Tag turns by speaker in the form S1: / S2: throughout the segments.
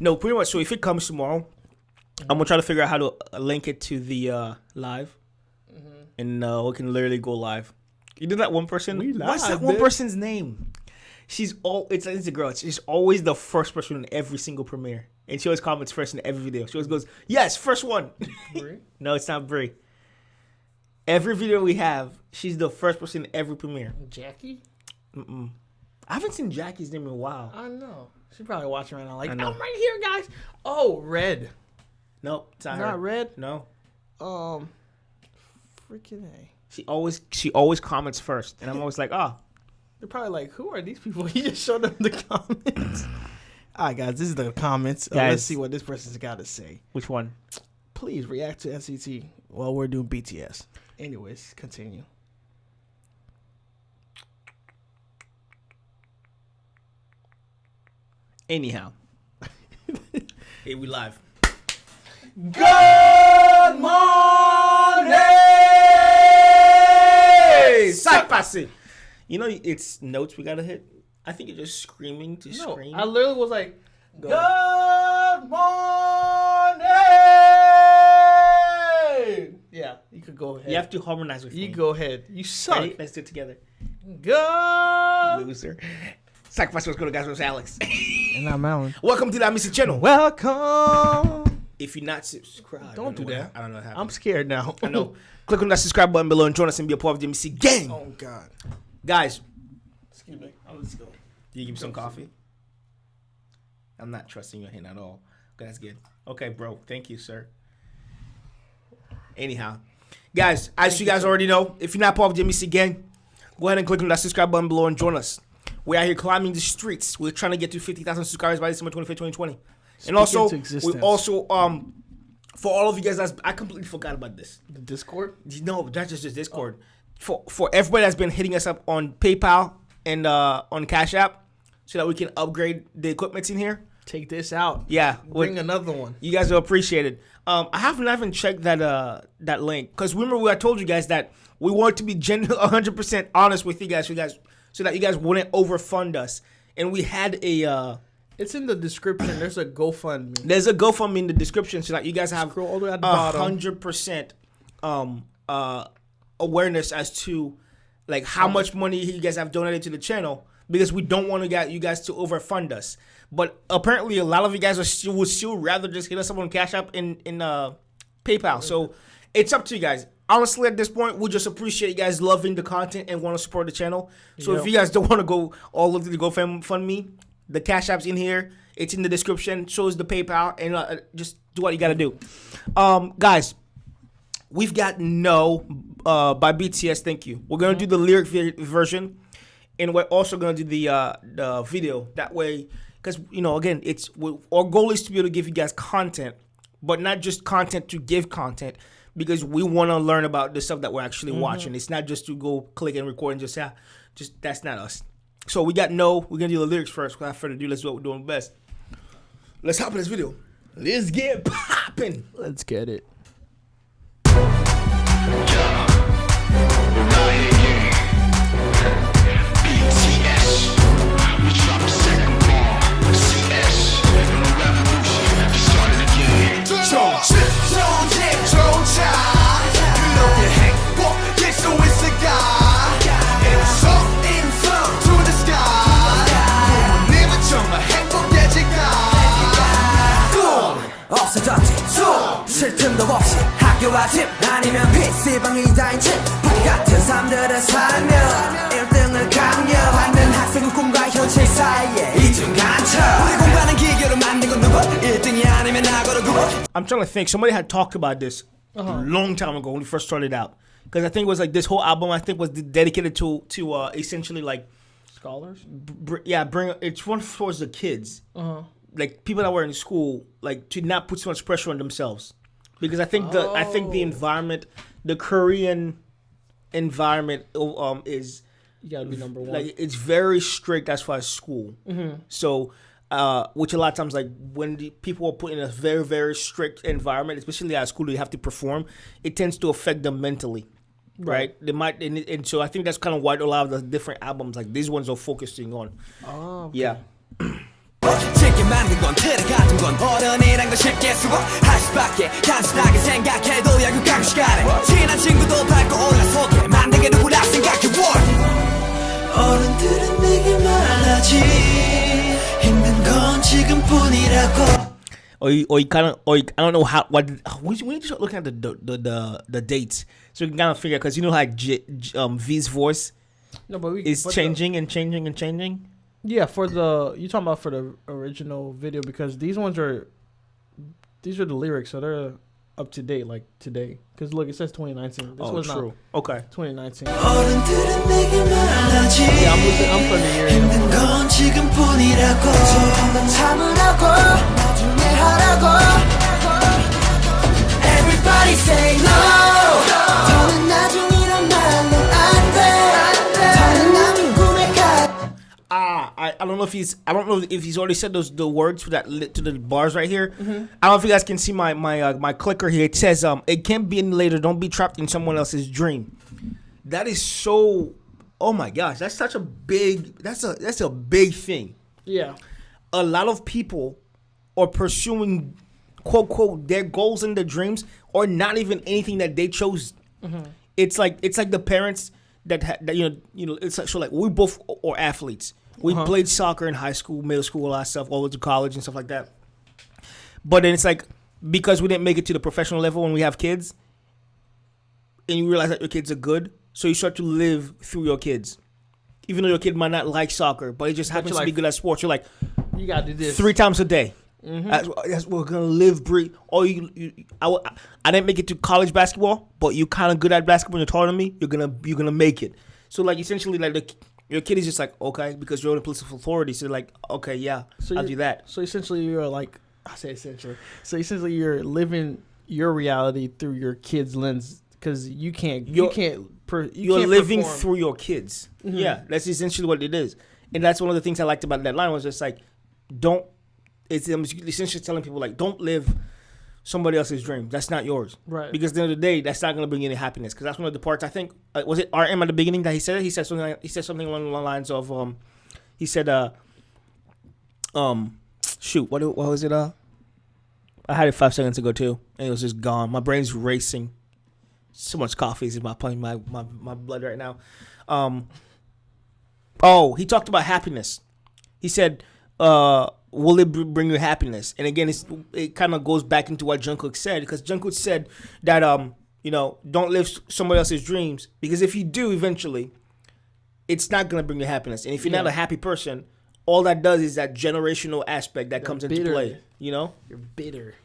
S1: No, pretty much. So if it comes tomorrow, I'm gonna try to figure out how to link it to the live, and we can literally go live. You know that one person? What's that one person's name? It's a girl. She's always the first person in every single premiere, and she always comments first in every video. She always goes, "Yes, first one." Brie? No, it's not Brie. Every video we have, she's the first person in every premiere.
S2: Jackie?
S1: I haven't seen Jackie's name in a while.
S2: I know. She's probably watching right now. Like, I'm right here, guys. Oh, Red.
S1: Nope, it's not her.
S2: Not Red.
S1: No.
S2: Freaking A.
S1: She always comments first, and I'm always like, oh.
S2: They're probably like, who are these people? You just showed them the comments. All right, guys, this is the comments. Let's see what this person's got to say.
S1: Which one?
S2: Please react to NCT while we're doing BTS. Anyways, continue.
S1: Anyhow. Hey, we live.
S2: Good morning!
S1: Sackpassy. You know, it's notes we gotta hit. I think you're just screaming to scream.
S2: I literally was like, Good morning! Yeah, you could go ahead.
S1: You have to harmonize with me.
S2: You go ahead. You suck.
S1: Ready? Let's do it together.
S2: Good.
S1: Loser. Sacrifice, what's going on, guys? It's Alex.
S2: And I'm Alan.
S1: Welcome to the Amicy channel.
S2: Welcome.
S1: If you're not subscribed,
S2: don't do that.
S1: I don't know what happened.
S2: I'm scared now.
S1: I know. Click on that subscribe button below and join us and be a part of the Amicy gang.
S2: Oh, God.
S1: Guys.
S2: Excuse me. Let's go.
S1: Do you give me some coffee? I'm not trusting your hand at all. Okay, that's good. Okay, bro. Thank you, sir. Anyhow. Guys, as you guys already know, if you're not part of the Amicy gang, go ahead and click on that subscribe button below and join us. We're out here climbing the streets. We're trying to get to 50,000 subscribers by December 25th, 2020. And also, we also, for all of you guys, I completely forgot about this.
S2: The Discord?
S1: No, that's just Discord. Oh. For everybody that's been hitting us up on PayPal and on Cash App so that we can upgrade the equipment in here.
S2: Take this out.
S1: Yeah.
S2: Bring another one.
S1: You guys will appreciate it. I haven't even checked that link. Because remember, I told you guys that we want to be 100% honest with you guys, so that you guys wouldn't overfund us. And we had a...
S2: It's in the description. There's a GoFundMe.
S1: There's a GoFundMe in the description so that you guys have
S2: scroll all the way at the bottom.
S1: 100% awareness as to like how much money you guys have donated to the channel, because we don't want to get you guys to overfund us. But apparently a lot of you guys would still rather just hit us up on Cash App in PayPal. So it's up to you guys. Honestly, at this point, we just appreciate you guys loving the content and want to support the channel. So if you guys don't want to go all over the GoFundMe, the Cash App's in here. It's in the description. Shows the PayPal. And just do what you got to do. Guys, we've got No by BTS. Thank you. We're going to do the lyric version. And we're also going to do the video. That way, because, you know, again, our goal is to be able to give you guys content. But not just content to give content. Because we want to learn about the stuff that we're actually watching. It's not just to go click and record and just that's not us. So we got No. We're going to do the lyrics first. Without further ado, let's do what we're doing best. Let's hop in this video. Let's get popping.
S2: Let's get it.
S3: BTS. We dropped the second ball. CS. And the revolution started again. 조차 그렇게 행복할 수 있을까 인성 to the sky 부모님은 정말 행복해질까 꿈 없어졌지 쉴 틈도 없이 학교와 집 아니면 PC방이 다인 집 파티 같은 삶들을 살며 1등을 강요하는 학생은 꿈과 현실 사이에 이중 간첩 우리 공부하는 기계로 만든 건 누구 1등이 아니면 나고로 구분.
S1: I'm trying to think. Somebody had talked about this a long time ago when we first started out. Because I think it was like this whole album, I think, was dedicated to essentially like
S2: scholars.
S1: It's one towards the kids, like people that were in school, like to not put so much pressure on themselves. Because I think the environment, the Korean environment, is
S2: you gotta be number one.
S1: Like it's very strict as far as school. So. Which a lot of times, like when people are put in a very, very strict environment, especially at school, you have to perform. It tends to affect them mentally, right? They might, and so I think that's kind of why a lot of the different albums, like these ones, are focusing on.
S2: Oh, okay.
S1: Yeah.
S3: 만든 건 틀에 가진 건 어른이란 걸 쉽게 쓰고 할 수밖에 단순하게 생각해도 약육강 시간에 친한 친구도 밟고 올라서게 만들게 누구라 생각해 어른들은 내게 말하지 힘든 건 지금뿐이라고.
S1: Or you kind of, I don't know how. We need to start looking at the dates, so we can kind of figure. Because you know how V's voice is changing and changing and changing.
S2: Yeah, you talking about for the original video, because these are the lyrics, so they're up to date, like today. Because look, it says 2019. This was
S1: true.
S2: Not
S1: okay.
S2: 2019.
S3: Yeah,
S2: I'm from the year.
S3: Everybody say no.
S1: I don't know if he's already said the words for that to the bars right here. I don't know if you guys can see my clicker here. It says it can't be any later. Don't be trapped in someone else's dream. That is so. Oh my gosh, that's such a big. That's a big thing.
S2: Yeah.
S1: A lot of people are pursuing quote quote their goals and their dreams, or not even anything that they chose. It's like the parents that you know. It's like, so like we both are athletes. We played soccer in high school, middle school, a lot of stuff, all the way to college and stuff like that. But then it's like, because we didn't make it to the professional level when we have kids, and you realize that your kids are good, so you start to live through your kids. Even though your kid might not like soccer, but he just happens to be good at sports, you're like,
S2: you got to do this
S1: 3 times a day. That's we're gonna live, breathe. Or I didn't make it to college basketball, but you kind of good at basketball. You're taller than me. You're gonna make it. So like essentially, like your kid is just like, okay, because you're in a place of authority. So they're like, okay, yeah, I'll do that.
S2: So essentially, you're like, I say essentially. So essentially, you're living your reality through your kid's lens, because you're
S1: living
S2: perform.
S1: through your kids. Yeah, that's essentially what it is, and that's one of the things I liked about that line was just like, don't. It's essentially telling people like, don't live somebody else's dream. That's not yours.
S2: Right.
S1: Because at the end of the day, that's not going to bring you any happiness. Because that's one of the parts, I think, was it RM at the beginning that he said it? He said something along the lines of, he said, shoot, what was it? I had it 5 seconds ago too, and it was just gone. My brain's racing. So much coffee is in my blood right now. He talked about happiness. He said, will it bring you happiness? And again, it kind of goes back into what Jungkook said, because Jungkook said that don't live somebody else's dreams, because if you do, eventually, it's not gonna bring you happiness. And if you're not a happy person, all that does is that generational aspect that comes into play. You know,
S2: you're bitter.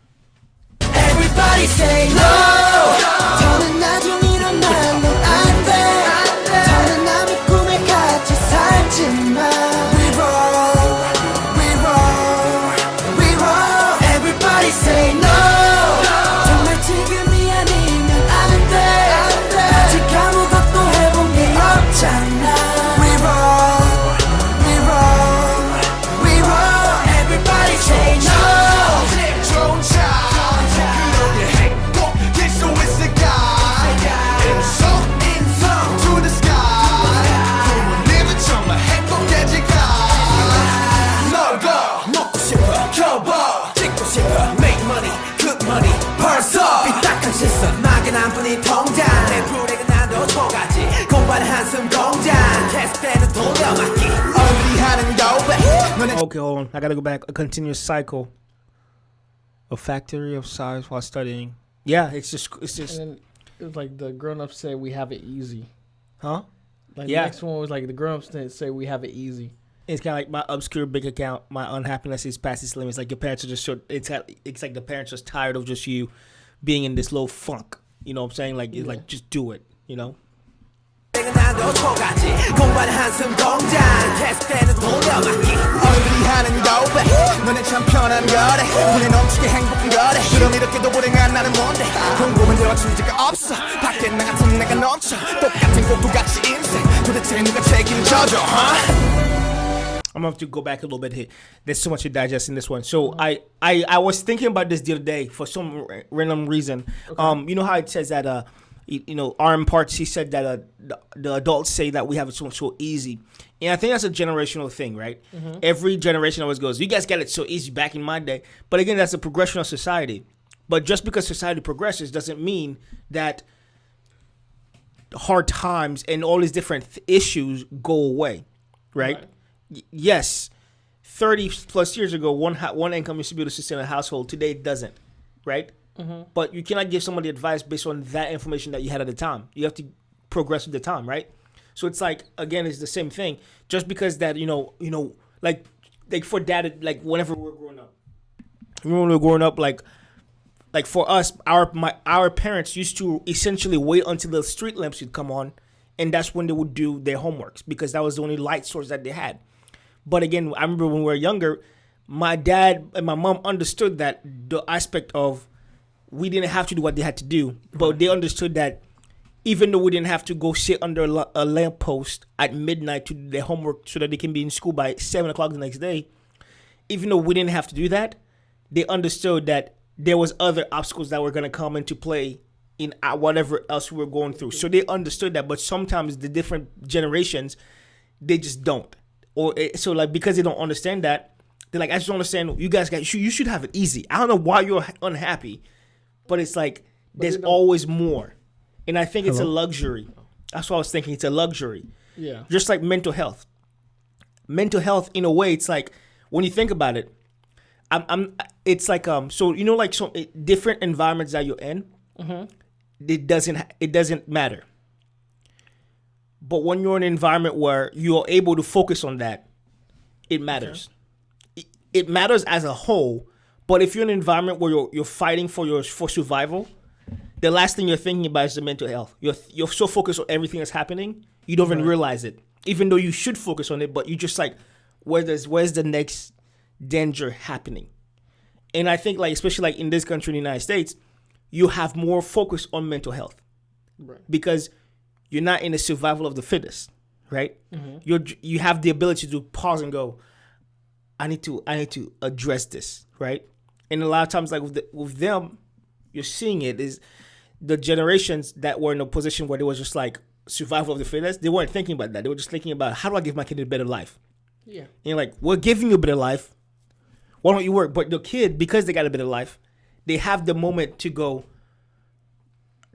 S3: Everybody say no. 더는 나중이란 말로 안 돼. 더는 남의 꿈에 갇혀 살지 마. Say no. 정말 지금이 아니면 안 돼. 아직 아무것도 해본 게 없잖아. We roll. Everybody say no. 좋은 차. 그러게 행복일 수 있을까? 인성 to the sky. 꿈을 이루면 정말 행복해질까? 놀고 먹고 싶어 겨워 찍고 싶어. 벌써 삐딱한 시선 막연한 뿐인 통장 내 불에게 나도 통하지 공부하는 한숨 공장 계속되는 돌려막기 얼굴이 하는 여배.
S1: Okay, hold on. I gotta go back. A continuous cycle. A factory of size while studying. Yeah, it's just.
S2: And then it was like the grown-ups say we have it easy.
S1: Huh?
S2: Like the next one was like the grown-ups say we have it easy.
S1: It's kind of like my obscure bank account. My unhappiness is past its limits. Like your parents are just short. It's like the parents are just tired of just you being in this little funk. You know what I'm saying? Like it's like just do it. You know.
S3: 공부하는 한숨 공장 계속되는 돌려막기 얼굴이 하는 여배 너네 참 편한 거래 눈에 넘치게 행복한 거래 그럼 이렇게도 불행한 나는 뭔데 궁금한 대화 주제가 없어 밖에 나 같은 내가 넘쳐 똑같은 고구같이 인생 도대체 누가 책임을 져줘
S1: I'm gonna have to go back a little bit here. There's so much to digest in this one. So I was thinking about this the other day for some random reason. Okay. You know how it says that Arm parts. He said that the adults say that we have it so easy, and I think that's a generational thing, right? Mm-hmm. Every generation always goes, "You guys got it so easy back in my day," but again, that's a progression of society. But just because society progresses doesn't mean that hard times and all these different issues go away, right? Yes, 30 plus years ago, one income used to be able to sustain a household. Today, it doesn't, right? Mm-hmm. But you cannot give somebody advice based on that information that you had at the time. You have to progress with the time, right? So it's like, again, it's the same thing. Just because that, like for dad, like whenever we were growing up, like for us, our parents used to essentially wait until the street lamps would come on, and that's when they would do their homeworks because that was the only light source that they had. But again, I remember when we were younger, my dad and my mom understood that the aspect of we didn't have to do what they had to do, but they understood that even though we didn't have to go sit under a lamppost at midnight to do their homework so that they can be in school by 7 o'clock the next day, even though we didn't have to do that, they understood that there was other obstacles that were going to come into play in whatever else we were going through. So they understood that, but sometimes the different generations, they just don't. So like because they don't understand that, they're like, I just don't understand. You should have it easy. I don't know why you're unhappy. But it's like there's always more. And I think it's a luxury. That's what I was thinking. It's a luxury.
S2: Yeah.
S1: Just like mental health. Mental health, in a way, it's like when you think about it, it's like so different environments that you're in, mm-hmm. it doesn't matter. But when you're in an environment where you're able to focus on that, it matters. Okay. It matters as a whole. But if you're in an environment where you're fighting for survival, the last thing you're thinking about is the mental health. You're so focused on everything that's happening, you don't even realize it. Even though you should focus on it, but you just like, where's the next danger happening? And I think like especially like in this country, in the United States, you have more focus on mental health, right? Because you're not in the survival of the fittest, right? Mm-hmm. You have the ability to pause and go, I need to address this, right? And a lot of times, like with them, you're seeing it is the generations that were in a position where they was just like survival of the fittest. They weren't thinking about that. They were just thinking about how do I give my kid a better life? Yeah. And you're like, we're giving you a better life. Why don't you work? But the kid, because they got a better life, they have the moment to go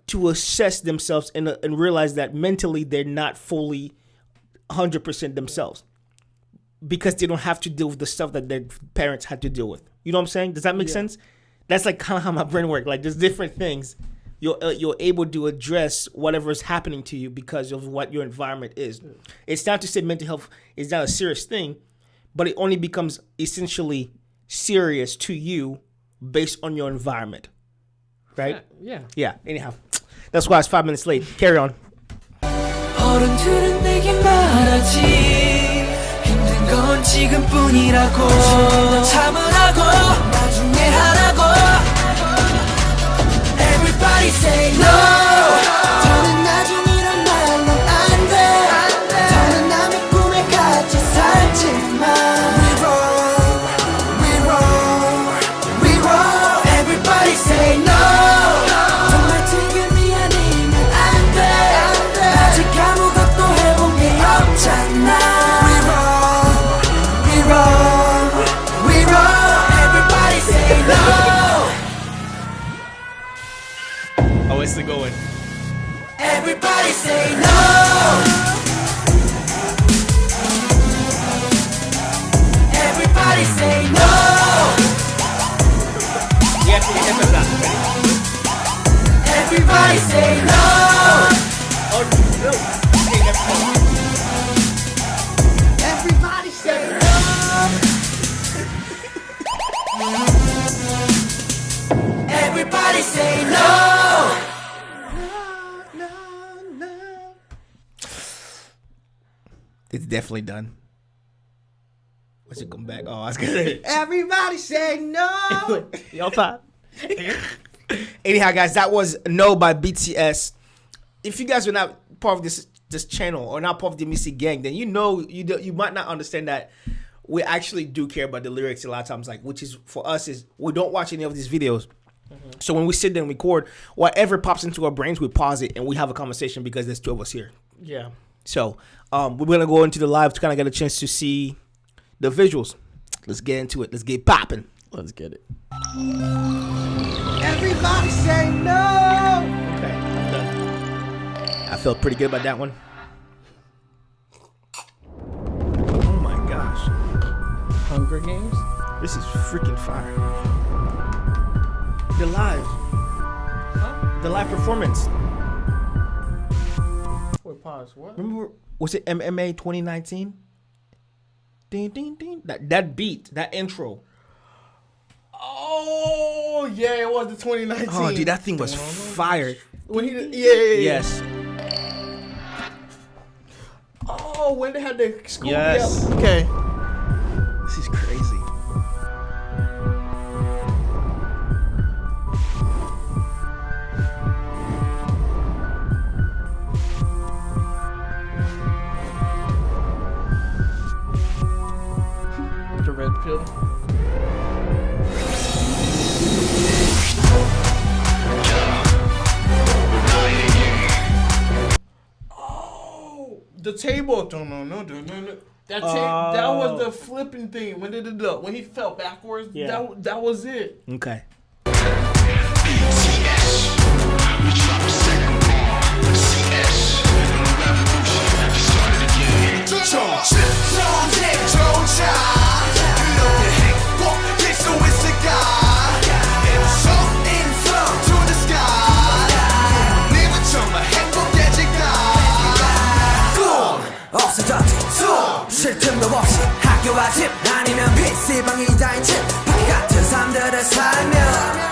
S1: to assess themselves and realize that mentally they're not fully 100% themselves because they don't have to deal with the stuff that their parents had to deal with. You know what I'm saying? Does that make sense? That's like kind of how my brain works. Like there's different things you're able to address whatever is happening to you because of what your environment is. It's not to say mental health is not a serious thing, but it only becomes essentially serious to you based on your environment. Right?
S2: Yeah.
S1: Yeah. Anyhow, that's why it's 5 minutes late. Carry on.
S3: 어른들은 내게 말하지 힘든 건 지금뿐이라고 더 참으라고 나중에 하라고 Everybody say no 더는 나중이란 말로 안 돼 더는 남의 꿈에 갇혀 살지만 We roll Everybody say no 정말 지금이 아니면 안 돼 아직 아무것도 해본 게 없잖아 We roll Everybody say no
S1: Oh, it's the going.
S3: Everybody say no Everybody say no
S1: Yeah, that.
S3: Everybody say no
S1: Oh, no.
S3: Everybody say no Everybody say no
S1: It's definitely done. What's it come back? Oh, I was gonna say everybody say no.
S2: Yo, Pat.
S1: Anyhow, guys, that was No by BTS. If you guys were not part of this channel or not part of the AAMICY gang, then you might not understand that we actually do care about the lyrics a lot of times. Like, which is for us is we don't watch any of these videos. So when we sit there and record, whatever pops into our brains, we pause it and we have a conversation because there's 2 of us here.
S2: Yeah.
S1: So we're going to go into the live to kind of get a chance to see the visuals. Let's get into it. Let's get popping.
S2: Let's get it.
S1: Everybody say no. Okay, I'm done. I felt pretty good about that one. Oh my gosh.
S2: Hunger Games?
S1: This is freaking fire. The live.
S2: Huh?
S1: The live performance.
S2: Wait, pause. What?
S1: Remember, was it MMA 2019? Ding, ding, ding. That beat, that intro.
S2: Oh, yeah, it was the 2019.
S1: Oh, dude, that thing was fire.
S2: When he did, yeah.
S1: Yes.
S2: Oh, when they had the school.
S1: Yes.
S2: Yeah. Okay.
S1: This is crazy.
S2: The red pill. Oh, the table. No. That was the flipping thing. When he fell backwards,
S1: Yeah.
S2: that was it.
S1: Okay.
S3: 쉴 틈도 없이 학교와 집 아니면 PC방이다인 집 바퀴 같은 삶들을 살며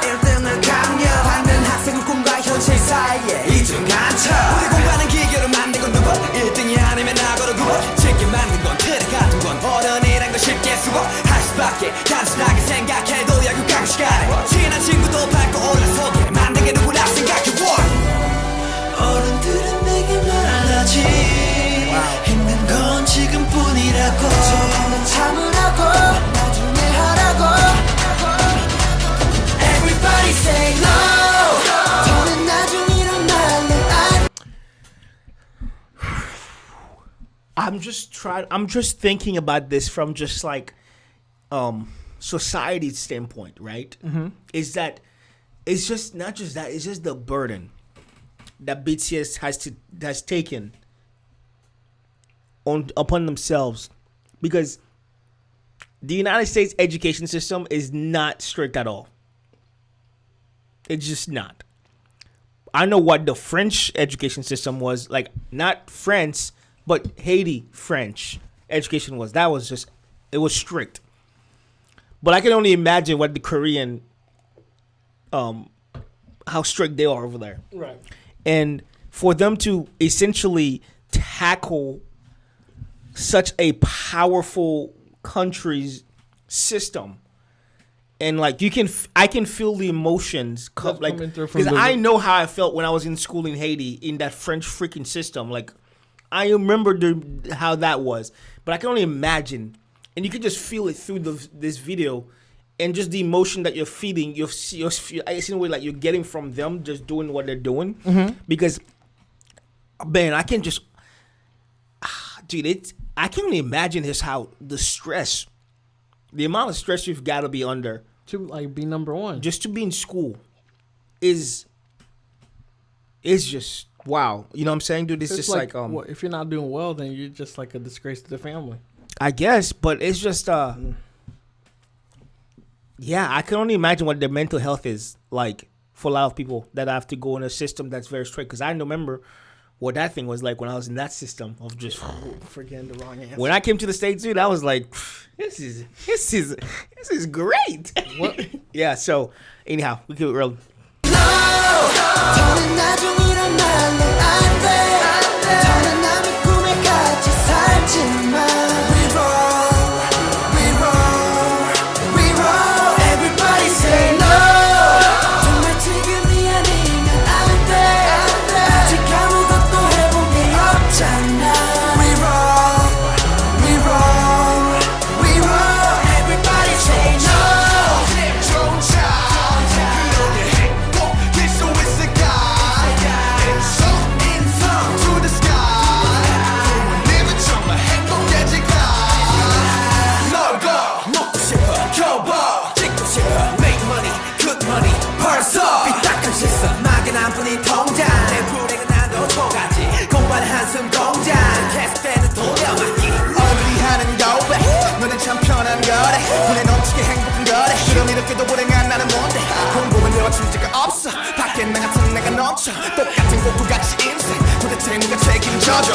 S3: 1등을 강요하는 학생의 꿈과 현실 사이에 이중 간첩 우리 공부하는 기계로 만든 건 누구 1등이 아니면 나고로 구워 쉽게 만든 건 틀에 같은 건 어른이란 걸 쉽게 수고할 수밖에 단순하게 생각해도 야구강 시간에 친한 친구도 밟고 올라서게 만든 게 누구라 생각해 어른들은 내게 말하지 힘든 건 지금뿐이라고 조금은 참으라고 나중에 하라고 Everybody say no 더는 나중이란 말로
S1: I'm just thinking about this from just like society's standpoint, right? Mm-hmm. Is that it's just not just that, it's just the burden that BTS has taken upon themselves, because the United States education system is not strict at all. It's just not. I know what the French education system was like, not France, but Haiti French education was. That was just, it was strict. But I can only imagine what the Korean, how strict they are over there.
S2: Right.
S1: And for them to essentially tackle such a powerful country's system, and like I can feel the emotions like, because I know how I felt when I was in school in Haiti in that French freaking system. Like I remember how that was, but I can only imagine, and you can just feel it through this video, and just the emotion that you're feeling. I see the way like you're getting from them just doing what they're doing, because man, I can just dude, I can't even imagine how the stress, the amount of stress you've got to be under
S2: to like be number one,
S1: just to be in school, is just wow. You know what I'm saying, dude? It's just like
S2: well, if you're not doing well, then you're just like a disgrace to the family,
S1: I guess. But it's just yeah, I can only imagine what their mental health is like for a lot of people that have to go in a system that's very strict. Because I remember what that thing was like when I was in that system of just
S2: forgetting the wrong answer.
S1: When I came to the States, dude, I was like, this is great.
S2: What?
S1: Yeah. So anyhow, we keep it real.
S3: 터져 똑같은 곡같이 인생 도대체 누가 책임져줘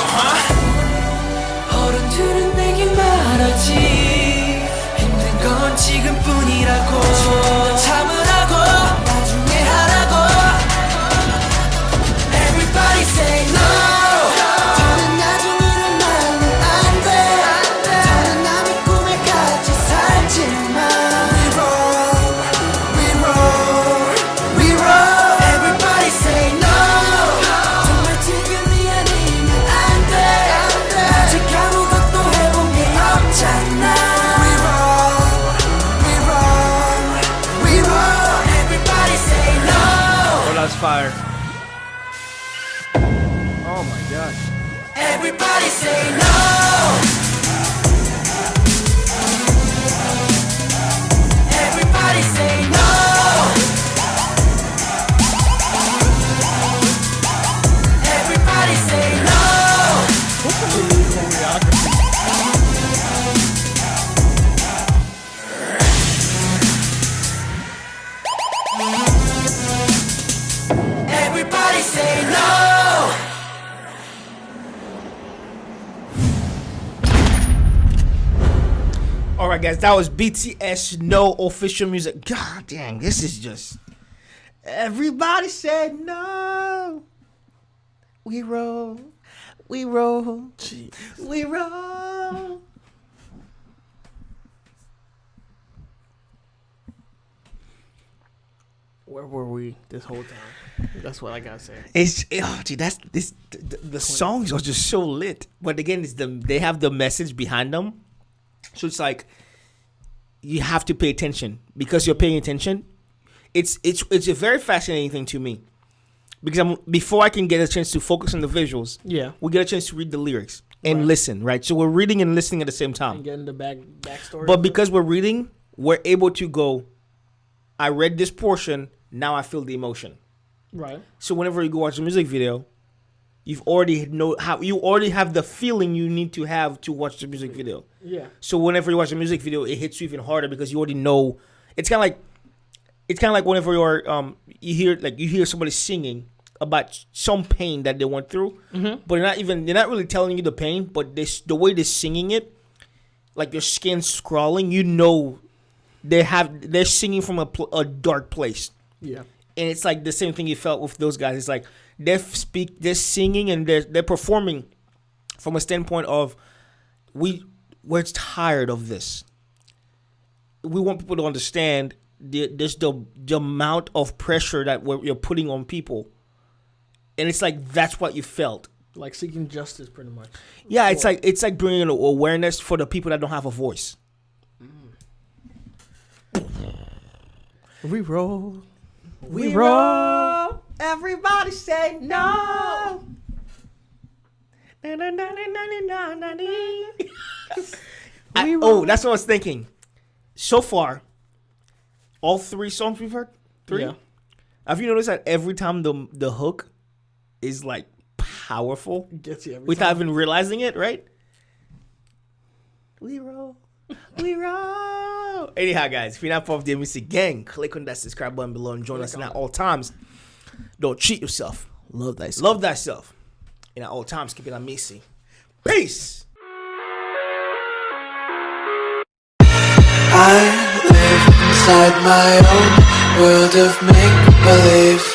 S3: 어른들은 내게 말하지 힘든 건 지금뿐이라고 지금도 참으라고 나중에 하라고 Everybody say no 더는 나중에 일어나면 안돼 더는 남의 꿈에 같이 살지만 We roll, we roll, we roll Everybody say no 정말 지금이 아니면 안돼 아직 아무것도 해본 게 없잖아 We roll, we roll, we roll Everybody say no
S1: Oh, that's fire. Oh my god.
S3: Everybody say no Everybody say no Everybody say no Everybody say no
S1: All right, guys, that was BTS No Official Music. God dang, this is just. Everybody said no. We roll, we roll, we roll.
S2: Where were we this whole time? That's what I gotta say.
S1: The songs are just so lit. But again, they have the message behind them. So it's like you have to pay attention because you're paying attention. It's a very fascinating thing to me because before I can get a chance to focus on the visuals, we get a chance to read the lyrics and listen, right? So we're reading and listening at the same time.
S2: And getting the backstory.
S1: But because we're reading, we're able to go. I read this portion. Now I feel the emotion.
S2: Right.
S1: So whenever you go watch a music video, you already have the feeling you need to have to watch the music video.
S2: Yeah.
S1: So whenever you watch a music video, it hits you even harder because you already know. It's kind of like whenever you hear somebody singing about some pain that they went through, but they're not really telling you the pain, but the way they're singing it, like your skin scrawling, you know, they're singing from a dark place.
S2: Yeah.
S1: And it's like the same thing you felt with those guys. It's like they're singing and they're performing from a standpoint of we're tired of this. We want people to understand the amount of pressure that you're putting on people, and it's like that's what you felt.
S2: Like seeking justice, pretty much.
S1: Yeah, it's like bringing awareness for the people that don't have a voice.
S2: We roll.
S1: We roll. Everybody say no. That's what I was thinking. So far, all 3 songs we've heard. 3.
S2: Yeah.
S1: Have you noticed that every time the hook is like powerful,
S2: Gets you every
S1: without
S2: time.
S1: even realizing it, right? We roll. We roll. Anyhow, guys, if you're not part of the Amicy gang, click on that subscribe button below and join us at all times. Don't cheat yourself.
S2: Love thyself.
S1: Love thyself. And at all times, keep it Amicy. Peace.
S3: I live inside my own world of make-believe